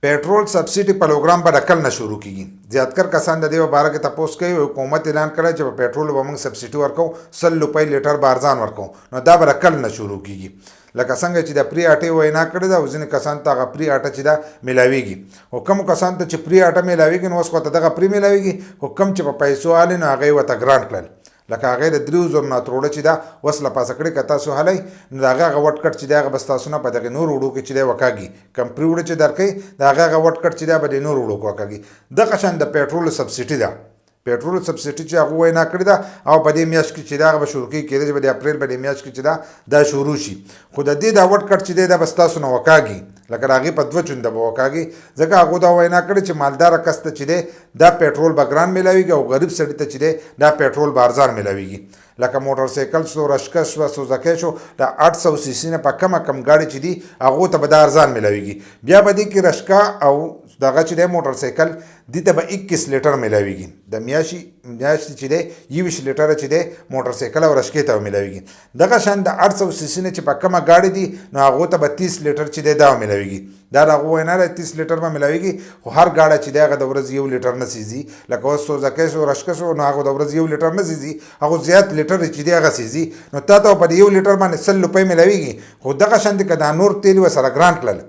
Petrol subsidy programme به د کل نه شروع کیږي. زیاتکر کسان د دې باره کې تپوس کوي حکومت اعلان کړی چې په پیټرول به موږ سبسیډي ورکو 100 روپۍ لیټر به ارزان ورکو نو دا به د کل نه شروع کیږي. لکه څنګه چې د پری اټې وینا کړې ده او ځینې کسان ته هغه پری اټه چې دا میلاویږي او کوم کسان ته چې پری اټه میلاویږي نو اوس خو ته دغه پری میلاویږي خو کم چې په پیسو حالې نو هغه یې ورته ګران کړل. لکه هغه د 3000 نه تروړه چې دا وس له پاسه کړې که تاسو هلی نو د هغه وټ کټ چې دی هغه بس تاسو نه په دغې نور وړو کې چې دی وکاږي کم پرې وړه چې درکوي د هغه وټ کټ چې دی به د نور وړو کې وکاږي. دغه شان د پیټرول سبسیډي ده. پیټرول سبسیډي چې هغه وینا کړې ده او په دې میاشت کې چې دا هغه به شروع کېږي کېدای چې به د اپریل په دې میاشت کې چې دا شروع شي خو د دې دا وټ کټ چې دی دا بس تاسو نه وکاږي لکه د هغې په 2 چونده به وکاږي ځکه هغو دا وینا کړې چې مالداره کس ته چې دی دا پیټرول به ګران میلاویږي او غریب سړي ته چې دی دا پیټرول به ارزان میلاویږي. لکه موټر سایکل شو رشکه شو سوزکۍ شو د 800 سی سی نه په کمه کم گاډي چې دي هغو ته به دا ارزان میلاویږي. بیا به دې کې رشکه او دغه چې دی موټر سایکل دې ته به 21 لیټر میلاویږي. د میاشتې چې دی 21 لیټره چې دی موټر سایکل او رشکې ته میلاویږي. دغه شان د 800 سی سی نه چې په کمه گاډي دي نو هغو ته به 30 لیټر چې دی دا میلاویږي. دا د هغو وینا ده 30 لیټر به میلاویږي خو هر ګاډه چې دی هغه د ورځې 1 لیټر نه سیزي. لکه اوس سوزکۍ شو رشکه شو نو هغه د ورځې 1 لیټر نه سیزي هغه زیات لیټر چې دی هغه سیزي نو تا ته په 1 لیټر باندې 100 روپۍ میلاویږي. خو دغه شان دي که دا نور تیل ورسره ګران کړل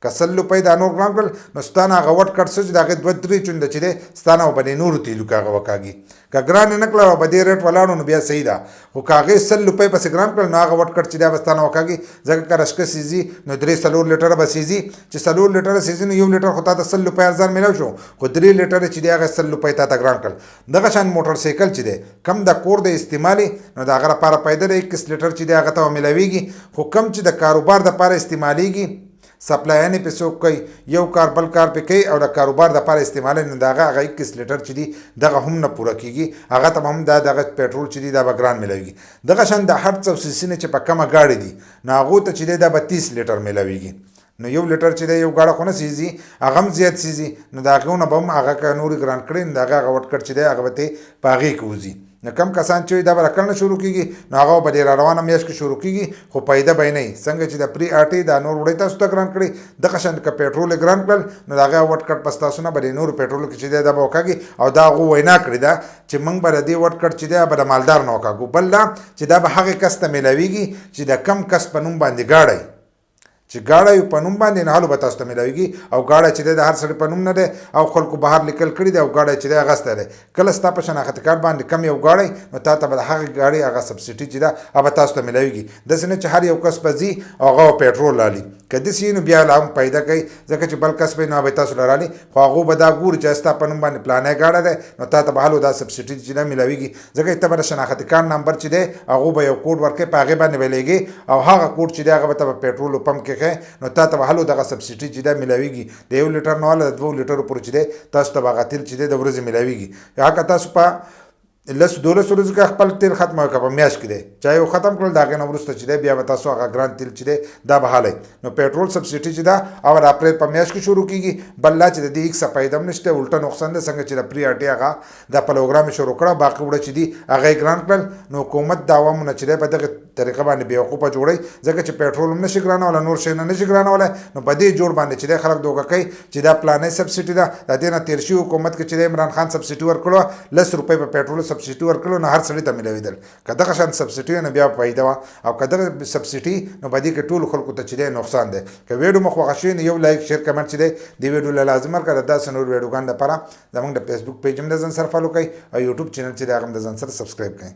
که 100 روپۍ دا نور ګران کړل نو ستانه هغه وټ کټ څه چې د هغې 2-3 چونده چې دی ستانه به د نورو تیلو کې هغه وکاږي. که ګران یې نه کړل او په دې ریټ ولاړو نو بیا صحیح ده خو که هغې 100 روپۍ پسې ګران کړل نو هغه وټ کټ چې دی به ستانه وکاږي ځکه که رشکه سیزي نو 3-4 لیټره به سیزي چې 4 لیټره سیزي نو 1 لیټر خو تا ته 100 روپۍ ارزان میلاو شو خو 3 لیټره چې دی هغه 100 روپۍ تا ته ګران کړل. دغه شان موټر سایکل چې دی کم د کور د استعمالي نو د هغه لپاره پیدا دی 21 لیټر چې دی هغه ته میلاویږي خو کم چې د کاروبار دپاره استعمالیږي سپلایانې پې څوک کوي یو کار بل کار پې کوي او د کاروبار دپاره استعمالوي نو د هغه 21 لیټر چې دي دغه هم نه پوره کېږي هغه ته به هم دغه پیټرول چې دي دا به ګران میلاویږي. دغه شان د 800 سی سی نه چې په کمه گاډي دي نو هغو ته چې دی دا به 30 لیټر میلاویږي. نو 1 لیټر چې دی یو ګاډه خو نه سیزي هغه هم زیات سیزي نو د هغو نه به هم هغه که نورې ګران کړي نو د هغه وټ کټ چې دی هغه به ته په هغې کې وځي. نو کم کسان چې دا به د کل نه شروع کېږي نو هغه به د روانه میاشت کې شروع کېږي خو پیدا به یې نه وي. څنګه چې د پري اټې دا نور وړۍ تاسو ته ګران کړي دغه شان که پیټرول یې ګران کړل نو د هغه وټ کټ پس تاسو نه به د نورو پیټرولو کې چې دی دا به وکاږي او دا هغو وینا کړې ده چې موږ به د دې وټ کټ چې دی به د مالدار نه وکاږو بل دا چې دا به هغې کس ته میلاویږي چې د کم کس په نوم باندې ګاډی چې ګاډه یو په نوم باندې نه حالو به تاسو ته میلاویږي او ګاډه چې دی د هر سړي په نوم نه دی او خلکو بهر لیکل کړي دی او ګاډی چې دی اخیستی دی کله ستا په شناختي کارت باندې کم یو ګاډی نو تا ته به د هغې ګاډۍ هغه سبسیډي چې ده هغه تاسو ته میلاویږي. داسې نه چې هر یو کس به ځي او هغه پیټرول رالي که داسې وي نو بیا لا هم پیدا کوي ځکه چې بل کس به نو به تاسو له رالي خو هغو به دا ګوري چې ستا په نوم باندې پلانی ګاډه دی نو تا ته به هلو دا سبسیډي چې ده میلاویږي ځکه ته به د شناختي کارت نمبر چې دی هغو به یو کوډ ورکوي په هغې باندې به لیږي او هغه کوډ چې دی هغه به ته په پیټرولو پمپ کې ښایي نو تا ته به هلو دغه سبسیډي چې ده میلاویږي د 1 لیټر نه والا د 2 لیټرو پورې چې دی تاسو ته به هغه تیل چې دی د ورځې میلاویږي. هغه تاسو په 10-12 ورځو کې خپل تیل ختم وکړه په میاشت کې دی چا یو ختم کړل د هغې نه وروسته چې دی بیا به تاسو هغه ګران تیل چې دی دا به حالی. نو پیټرول سبسیډي چې ده او د اپریل په میاشت کې شروع کېږي بل لا چې د دې هیڅ فایده هم نشته الټه نقصان دی څنګه چې د پري اټې هغه د پروګرام یې شروع کړه باقي وړه چې دي هغه یې ګران کړل نو حکومت د عوامو نه چې دی په دغې طریقه باندې بېوقوفه جوړوي ځکه چې پیټرول هم نشي ګرانولی نور شیونه نشي ګرانولی نو په دې جوړ باندې چې دی خلک دوکه کوي چې دا پلانۍ سبسیډي ده د دې نه تېر شوي حکومت کې چې دی عمران خان سبسیډي ورکړو 10 روپۍ په پیټرول سبسیډي ورکړو نو هر سړي ته میلاوېدل که دغه شان سبسیډي نه بیا پیدا وه او که دغه سبسیډي نو په دې کې ټولو خلکو ته چې دی نقصان دی. که ویډیو مو خوښه شوي نو یو لایک شیر کمنټ چې دی دې ویډیو له لازم ورکړه داسې نور ویډیوګانو لپاره زموږ د فیسبوک پیج هم د ځان سره فالو کوئ او یوټیوب چینل چې دی هغه هم د ځان سره سبسکرایب کوئ.